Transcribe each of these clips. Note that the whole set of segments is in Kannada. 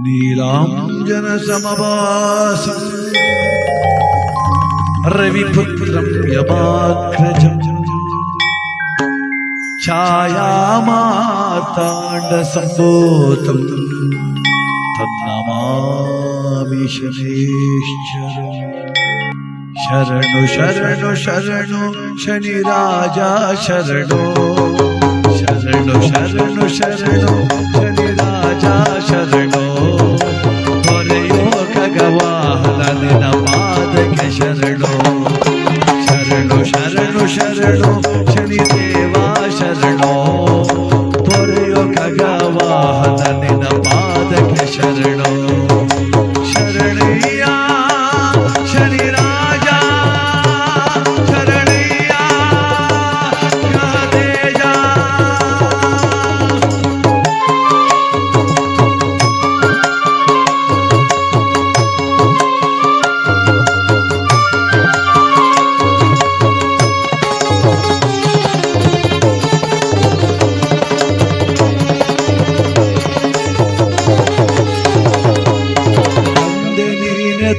ನೀಲಾಂಜನ ಸಮವಾಸ ರವಿಪುತ್ರಂ ಯಮಾಗ್ರಜಂ ಛಾಯಾಮಾರ್ತಾಂಡ ಸಂಭೂತಂ ತನ್ನಮಾಮಿ ಶನೇಶ್ವರಂ. ಶರಣು ಶರಣು ಶರಣು ಶನಿ ರಾಜ ಶರಣು, ಶರಣು ಶರಣು ಶರಣು ಶನಿ ರಾಜ ಶರಣು. ಹೊರೆಯೋ ಖಗವಾಹನ ನಿನ್ನ ಪಾದಕ್ಕೆ ಶರಣು, ಶರಣು ಶರಣು ಶರಣು ಶನಿ ದೇವ ಶರಣು. ಹೊರೆಯೋ ಖಗವಾಹನ ನಿನ್ನ ಪಾದಕ್ಕೆ ಶರಣು. ಶರಣಯ್ಯ ಶನಿ ರಾಜ ಶರಣಯ್ಯ ಗಣೇಶ.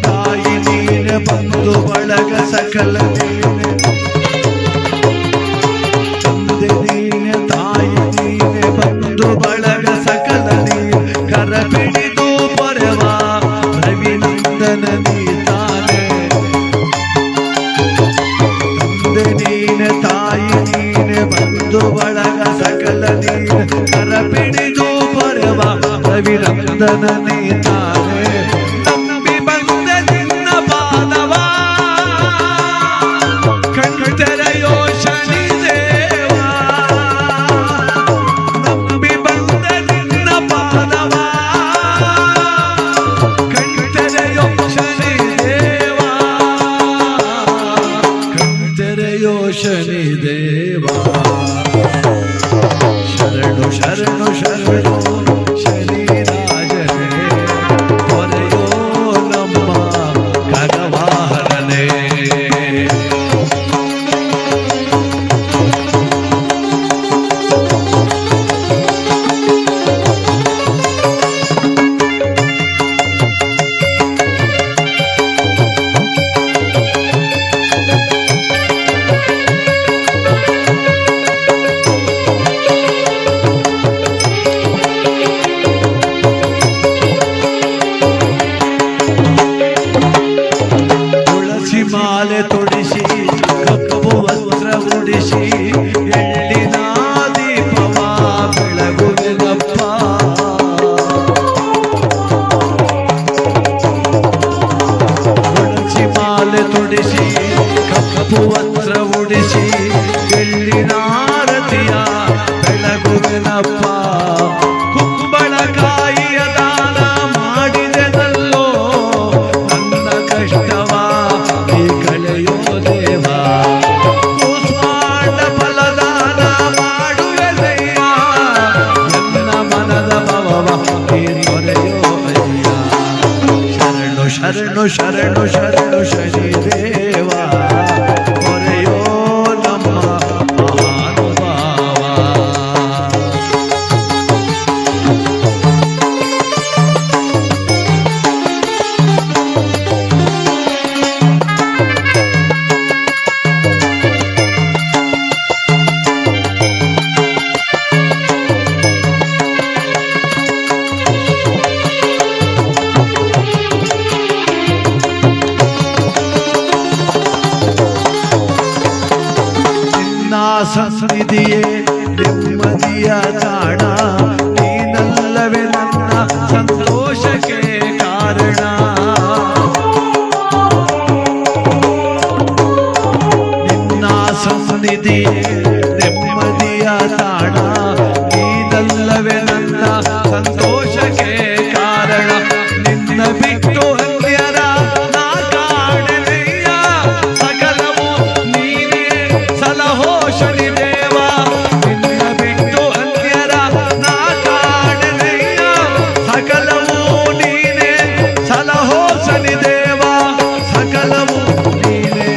ತಾಯಿ ನೀನೆ, ಬಂಧು ಬಳಗ ಸಕಲ ನೀನೆ. ತಂದೆ ನೀನೆ, ತಾಯಿ ನೀನೆ, ಬಂಧು ಬಳಗ ಸಕಲ ನೀನೆ. ಕರ ಪಿಡಿದು ಪೊರೆವ ರವಿನಂದನ ನೀತಾನೆ. ತಂದೆ ನೀನೆ, ತಾಯಿ ನೀನೆ, ಬಂಧು ಬಳಗ ಸಕಲ ನೀನೆ. ಕರ ಪಿಡಿದು ಪೊರೆವ ರವಿನಂದನ ನೀತಾನೆ. ಶನಿ ದೇವ ಶರಣು ಶರಣು ಶರಣು ಶನಿ ರಾಜನೇ. ಹೊರೆಯೋ ನಮ್ಮ ಖಗವಾಹನನೇ. ಮಾಲೆ ತೊಡಿಸಿ ಕಪ್ಪು ವಸ್ತ್ರ ಉಡಿಸಿ ಎಳ್ಳಿನ ದೀಪವ ಬೆಳಗುವೆನಪ್ಪ. ತುಳಸಿ ಮಾಲೆ ತೊಡಿಸಿ ಕಪ್ಪು ವಸ್ತ್ರ ಉಡಿಸಿ ಎಳ್ಳಿನ ಆರತಿಯ ಬೆಳಗುವೆನಪ್ಪ. ಕುಂಬಳಕಾಯಿಯ ದಾನ ಮಾಡಿದೆನಲ್ಲೋ ನನ್ನ ಕಷ್ಟವ ಕಳೆಯೋ ದೇವ. ಕೂಸ್ಮಾಂಡ ಫಲದಾನ ಮಾಡುವೆನಯ್ಯ, ನನ್ನ ಮನದ ಭವವ ತೊರೆಯೋ ಅಯ್ಯ. ಶರಣು ಶರಣು ಶರಣು ಶರಣು ಶನಿ ದೇವ. ತೊರೆಯೋ ನಮ್ಮ ಮಹಾನುಭಾವ. ಸನ್ನಿಧಿಯೇ ನೆಮ್ಮದಿಯ ತಾಣ, ನೀನಲ್ಲವೇ ನನ್ನ ಸಂತೋಷಕ್ಕೆ ಕಾರಣ. ನಿನ್ನ ಸನ್ನಿಧಿಯೇ ನೆಮ್ಮದಿಯ ತಾಣ, ನೀನಲ್ಲವೇ ನನ್ನ ಸಂತೋಷಕ್ಕೆ ಕಾರಣ. ನಿನ್ನ ಬಿಟ್ಟು ಅನ್ಯರ ನಾ ಕಾಣೆನಯ್ಯ, ಸಕಲವು ನೀನೇ ಸಲಹೋ ಶನಿ ದೇವ. ನಿನ್ನ ಬಿಟ್ಟು ಅನ್ಯರ ನಾ ಕಾಣೆನಯ್ಯ, ಸಕಲವು ನೀನೇ ಸಲಹೋ ಶನಿ ದೇವ. ಸಕಲವು ನೀನೇ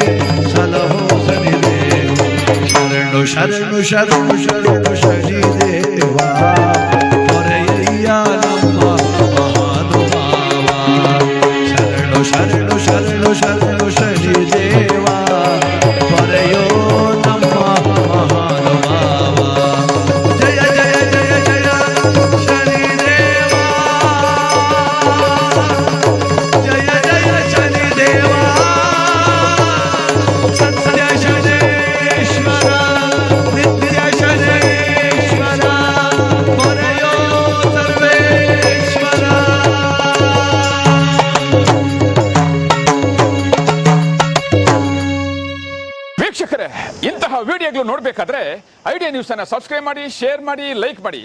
ಸಲಹೋ ಶನಿ ದೇವ. ಶರಣು ಶರಣು ಶರಣು ಶರಣು ಶನಿ ದೇವ. ಹೊರೆಯ ಹಾಗಾದ್ರೆ ಐಡಿಯಾ ನ್ಯೂಸ್ ಅನ್ನ ಸಬ್ಸ್ಕ್ರೈಬ್ ಮಾಡಿ, ಶೇರ್ ಮಾಡಿ, ಲೈಕ್ ಮಾಡಿ.